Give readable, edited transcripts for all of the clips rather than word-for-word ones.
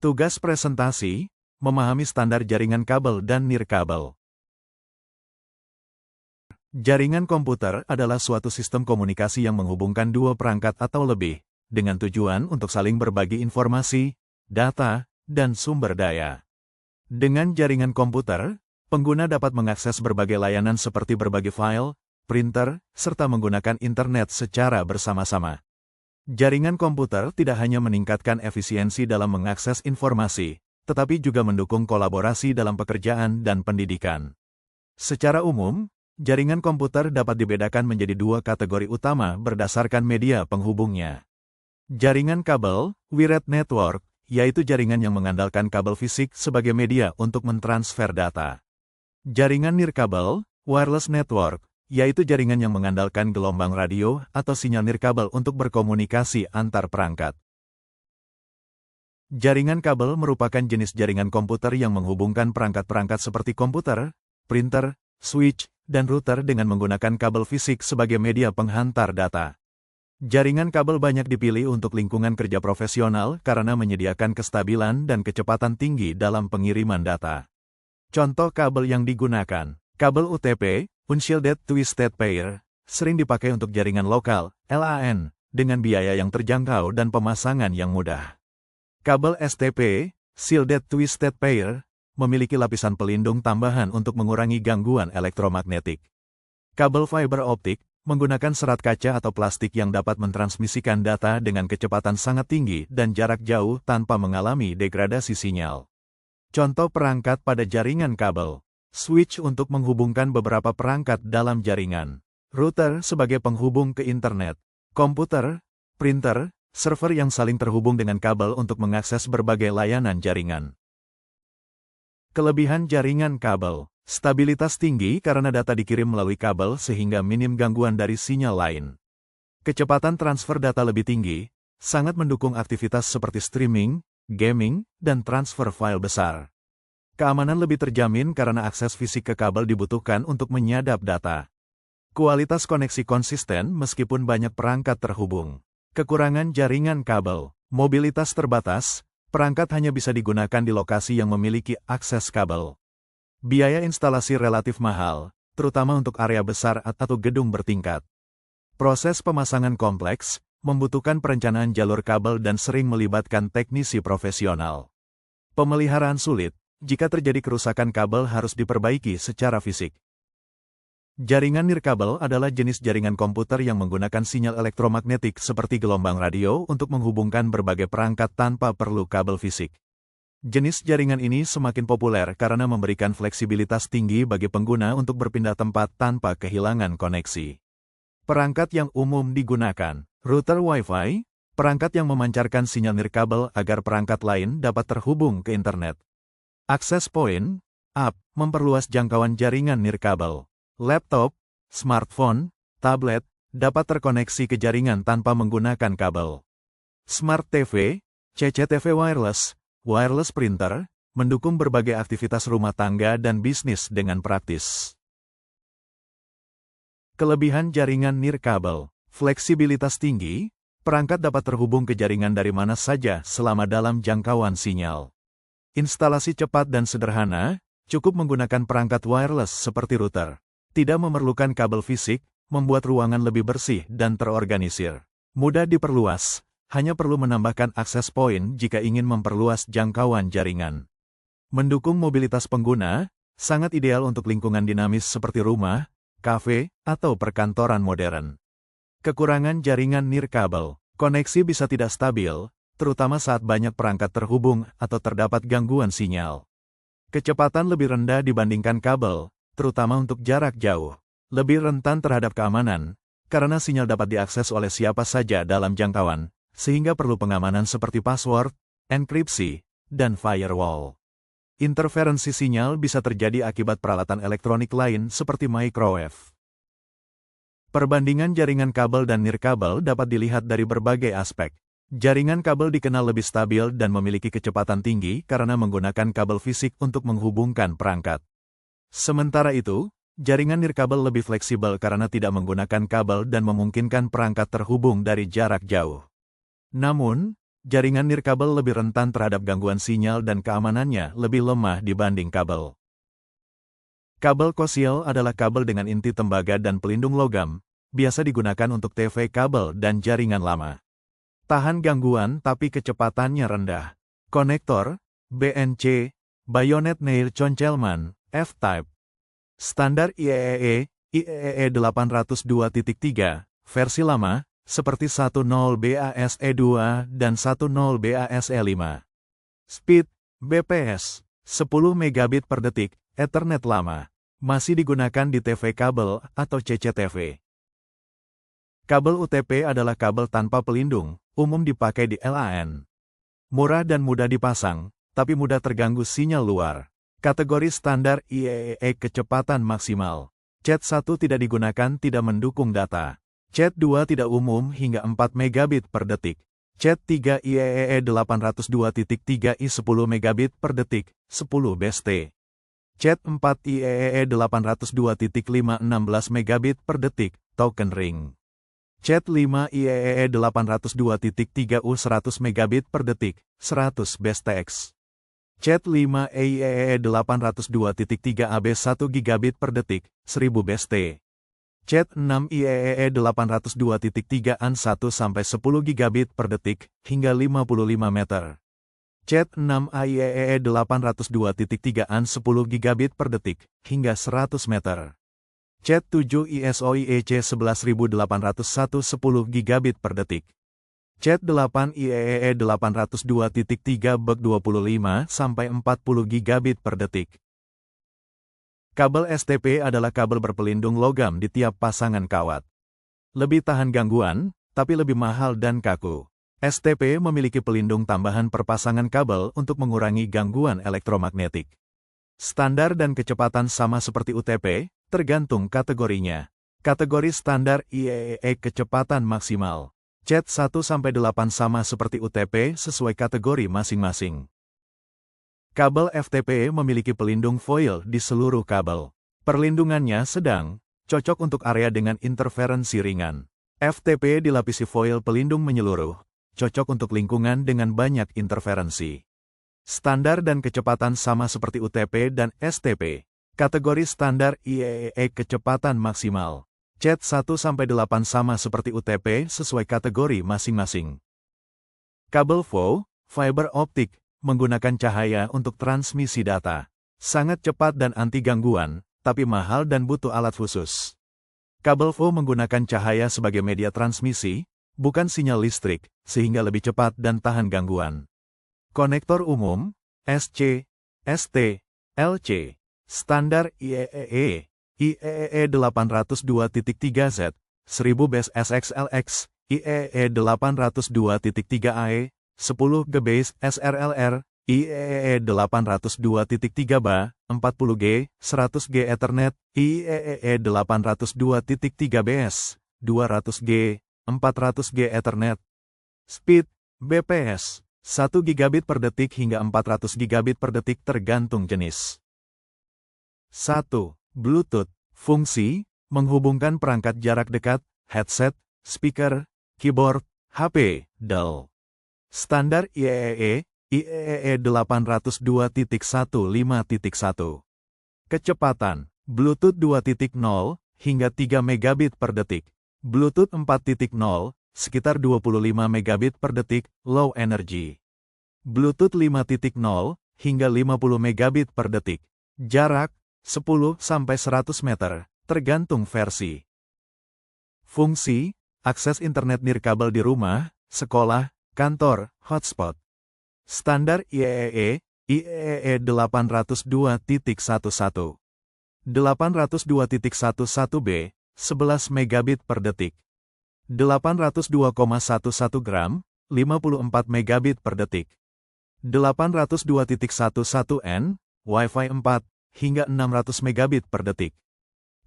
Tugas presentasi, memahami standar jaringan kabel dan nirkabel. Jaringan komputer adalah suatu sistem komunikasi yang menghubungkan dua perangkat atau lebih, dengan tujuan untuk saling berbagi informasi, data, dan sumber daya. Dengan jaringan komputer, pengguna dapat mengakses berbagai layanan seperti berbagi file, printer, serta menggunakan internet secara bersama-sama. Jaringan komputer tidak hanya meningkatkan efisiensi dalam mengakses informasi, tetapi juga mendukung kolaborasi dalam pekerjaan dan pendidikan. Secara umum, jaringan komputer dapat dibedakan menjadi dua kategori utama berdasarkan media penghubungnya. Jaringan kabel, wired network, yaitu jaringan yang mengandalkan kabel fisik sebagai media untuk mentransfer data. Jaringan nirkabel, wireless network, yaitu jaringan yang mengandalkan gelombang radio atau sinyal nirkabel untuk berkomunikasi antar perangkat. Jaringan kabel merupakan jenis jaringan komputer yang menghubungkan perangkat-perangkat seperti komputer, printer, switch, dan router dengan menggunakan kabel fisik sebagai media penghantar data. Jaringan kabel banyak dipilih untuk lingkungan kerja profesional karena menyediakan kestabilan dan kecepatan tinggi dalam pengiriman data. Contoh kabel yang digunakan: kabel UTP, Unshielded Twisted Pair, sering dipakai untuk jaringan lokal, LAN, dengan biaya yang terjangkau dan pemasangan yang mudah. Kabel STP, Shielded Twisted Pair, memiliki lapisan pelindung tambahan untuk mengurangi gangguan elektromagnetik. Kabel fiber optik, menggunakan serat kaca atau plastik yang dapat mentransmisikan data dengan kecepatan sangat tinggi dan jarak jauh tanpa mengalami degradasi sinyal. Contoh perangkat pada jaringan kabel: switch untuk menghubungkan beberapa perangkat dalam jaringan, router sebagai penghubung ke internet, komputer, printer, server yang saling terhubung dengan kabel untuk mengakses berbagai layanan jaringan. Kelebihan jaringan kabel: stabilitas tinggi karena data dikirim melalui kabel sehingga minim gangguan dari sinyal lain. Kecepatan transfer data lebih tinggi, sangat mendukung aktivitas seperti streaming, gaming, dan transfer file besar. Keamanan lebih terjamin karena akses fisik ke kabel dibutuhkan untuk menyadap data. Kualitas koneksi konsisten meskipun banyak perangkat terhubung. Kekurangan jaringan kabel: mobilitas terbatas, perangkat hanya bisa digunakan di lokasi yang memiliki akses kabel. Biaya instalasi relatif mahal, terutama untuk area besar atau gedung bertingkat. Proses pemasangan kompleks, membutuhkan perencanaan jalur kabel dan sering melibatkan teknisi profesional. Pemeliharaan sulit, jika terjadi kerusakan kabel harus diperbaiki secara fisik. Jaringan nirkabel adalah jenis jaringan komputer yang menggunakan sinyal elektromagnetik seperti gelombang radio untuk menghubungkan berbagai perangkat tanpa perlu kabel fisik. Jenis jaringan ini semakin populer karena memberikan fleksibilitas tinggi bagi pengguna untuk berpindah tempat tanpa kehilangan koneksi. Perangkat yang umum digunakan: router Wi-Fi, perangkat yang memancarkan sinyal nirkabel agar perangkat lain dapat terhubung ke internet. Access point, app, memperluas jangkauan jaringan nirkabel. Laptop, smartphone, tablet, dapat terkoneksi ke jaringan tanpa menggunakan kabel. Smart TV, CCTV wireless, wireless printer, mendukung berbagai aktivitas rumah tangga dan bisnis dengan praktis. Kelebihan jaringan nirkabel: fleksibilitas tinggi, perangkat dapat terhubung ke jaringan dari mana saja selama dalam jangkauan sinyal. Instalasi cepat dan sederhana, cukup menggunakan perangkat wireless seperti router. Tidak memerlukan kabel fisik, membuat ruangan lebih bersih dan terorganisir. Mudah diperluas, hanya perlu menambahkan akses point jika ingin memperluas jangkauan jaringan. Mendukung mobilitas pengguna, sangat ideal untuk lingkungan dinamis seperti rumah, kafe, atau perkantoran modern. Kekurangan jaringan nirkabel: koneksi bisa tidak stabil, terutama saat banyak perangkat terhubung atau terdapat gangguan sinyal. Kecepatan lebih rendah dibandingkan kabel, terutama untuk jarak jauh. Lebih rentan terhadap keamanan, karena sinyal dapat diakses oleh siapa saja dalam jangkauan, sehingga perlu pengamanan seperti password, enkripsi, dan firewall. Interferensi sinyal bisa terjadi akibat peralatan elektronik lain seperti microwave. Perbandingan jaringan kabel dan nirkabel dapat dilihat dari berbagai aspek. Jaringan kabel dikenal lebih stabil dan memiliki kecepatan tinggi karena menggunakan kabel fisik untuk menghubungkan perangkat. Sementara itu, jaringan nirkabel lebih fleksibel karena tidak menggunakan kabel dan memungkinkan perangkat terhubung dari jarak jauh. Namun, jaringan nirkabel lebih rentan terhadap gangguan sinyal dan keamanannya lebih lemah dibanding kabel. Kabel koaksial adalah kabel dengan inti tembaga dan pelindung logam, biasa digunakan untuk TV kabel dan jaringan lama. Tahan gangguan tapi kecepatannya rendah. Konektor, BNC, Bayonet Nail Conchelman, F-Type. Standar IEEE 802.3, versi lama, seperti 10BASE2 dan 10BASE5. Speed, BPS, 10 megabit per detik, Ethernet lama. Masih digunakan di TV kabel atau CCTV. Kabel UTP adalah kabel tanpa pelindung, umum dipakai di LAN. Murah dan mudah dipasang, tapi mudah terganggu sinyal luar. Kategori standar IEEE kecepatan maksimal. Cat 1 tidak digunakan, tidak mendukung data. Cat 2 tidak umum hingga 4 megabit per detik. Cat 3 IEEE 802.3i 10 megabit per detik, 10 BST. Cat 4 IEEE 802.5 16 megabit per detik, token ring. Cat 5 IEEE 802.3u 100 megabit per detik, 100 BSTX. Cat 5 IEEE 802.3AB 1 gigabit per detik, 1000 BST. Cat 6 IEEE 802.3an 1 sampai 10 gigabit per detik, hingga 55 meter. Cat 6 IEEE 802.3an 10 gigabit per detik, hingga 100 meter. Cat 7 ISO-IEC 11801 10 gigabit per detik. Cat 8 IEEE 802.3 bug 25 sampai 40 gigabit per detik. Kabel STP adalah kabel berpelindung logam di tiap pasangan kawat. Lebih tahan gangguan, tapi lebih mahal dan kaku. STP memiliki pelindung tambahan per pasangan kabel untuk mengurangi gangguan elektromagnetik. Standar dan kecepatan sama seperti UTP, tergantung kategorinya. Kategori standar IEEE kecepatan maksimal. Cat 1-8 sama seperti UTP sesuai kategori masing-masing. Kabel FTP memiliki pelindung foil di seluruh kabel. Perlindungannya sedang, cocok untuk area dengan interferensi ringan. FTP dilapisi foil pelindung menyeluruh, cocok untuk lingkungan dengan banyak interferensi. Standar dan kecepatan sama seperti UTP dan STP. Kategori standar IEEE kecepatan maksimal. Cat 1-8 sama seperti UTP sesuai kategori masing-masing. Kabel VO, fiber optik, menggunakan cahaya untuk transmisi data. Sangat cepat dan anti gangguan, tapi mahal dan butuh alat khusus. Kabel VO menggunakan cahaya sebagai media transmisi, bukan sinyal listrik, sehingga lebih cepat dan tahan gangguan. Konektor umum, SC, ST, LC, standar IEEE. IEEE 802.3Z, 1000 base SXLX, IEEE 802.3AE, 10 Gbase SRLR, IEEE 802.3BA, 40G, 100G Ethernet, IEEE 802.3BS, 200G, 400G Ethernet. Speed, BPS, 1 gigabit per detik hingga 400 gigabit per detik tergantung jenis. 1. Bluetooth, fungsi, menghubungkan perangkat jarak dekat, headset, speaker, keyboard, HP, DAL. Standar IEEE, IEEE 802.15.1. Kecepatan, Bluetooth 2.0, hingga 3 megabit per detik. Bluetooth 4.0, sekitar 25 megabit per detik, low energy. Bluetooth 5.0, hingga 50 megabit per detik. Jarak, 10-100 meter, tergantung versi. Fungsi, akses internet nirkabel di rumah, sekolah, kantor, hotspot. Standar IEEE, IEEE 802.11. 802.11b, 11 megabit per detik. 802,11 gram, 54 megabit per detik. 802.11n, Wi-Fi 4, hingga 600 megabit per detik.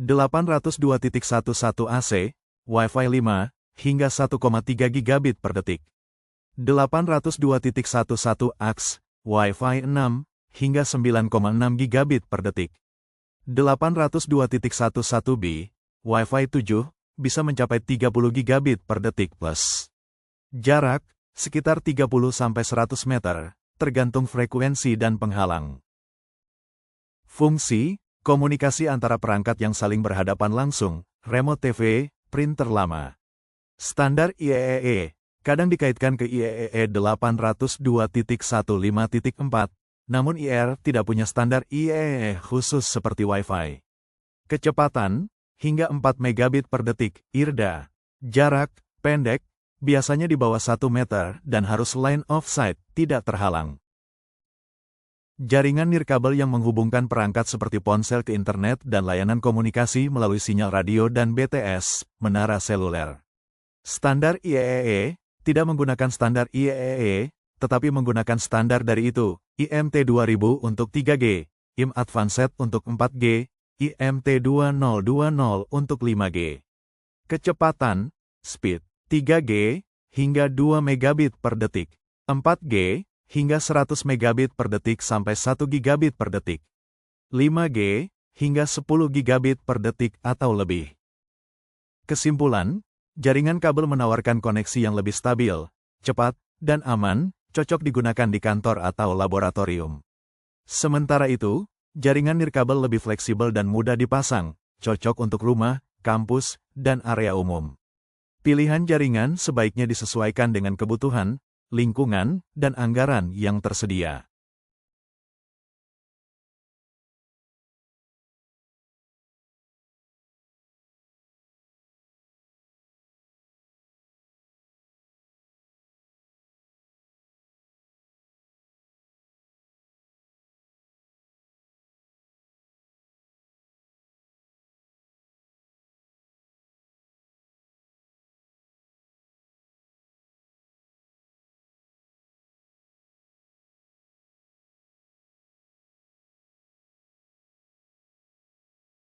802.11 AC, Wi-Fi 5, hingga 1,3 gigabit per detik. 802.11 AX, Wi-Fi 6, hingga 9,6 gigabit per detik. 802.11b, Wi-Fi 7, bisa mencapai 30 gigabit per detik plus. Jarak, sekitar 30-100 meter, tergantung frekuensi dan penghalang. Fungsi, komunikasi antara perangkat yang saling berhadapan langsung, remote TV, printer lama. Standar IEEE, kadang dikaitkan ke IEEE 802.15.4, namun IR tidak punya standar IEEE khusus seperti Wi-Fi. Kecepatan, hingga 4 megabit per detik, IRDA. Jarak, pendek, biasanya di bawah 1 meter dan harus line of sight, tidak terhalang. Jaringan nirkabel yang menghubungkan perangkat seperti ponsel ke internet dan layanan komunikasi melalui sinyal radio dan BTS, menara seluler. Standar IEEE, tidak menggunakan standar IEEE, tetapi menggunakan standar dari itu, IMT 2000 untuk 3G, IM Advanced untuk 4G, IMT 2020 untuk 5G. Kecepatan, speed, 3G, hingga 2 megabit per detik, 4G, hingga 100 megabit per detik sampai 1 gigabit per detik, 5G, hingga 10 gigabit per detik atau lebih. Kesimpulan, jaringan kabel menawarkan koneksi yang lebih stabil, cepat, dan aman, cocok digunakan di kantor atau laboratorium. Sementara itu, jaringan nirkabel lebih fleksibel dan mudah dipasang, cocok untuk rumah, kampus, dan area umum. Pilihan jaringan sebaiknya disesuaikan dengan kebutuhan, lingkungan, dan anggaran yang tersedia.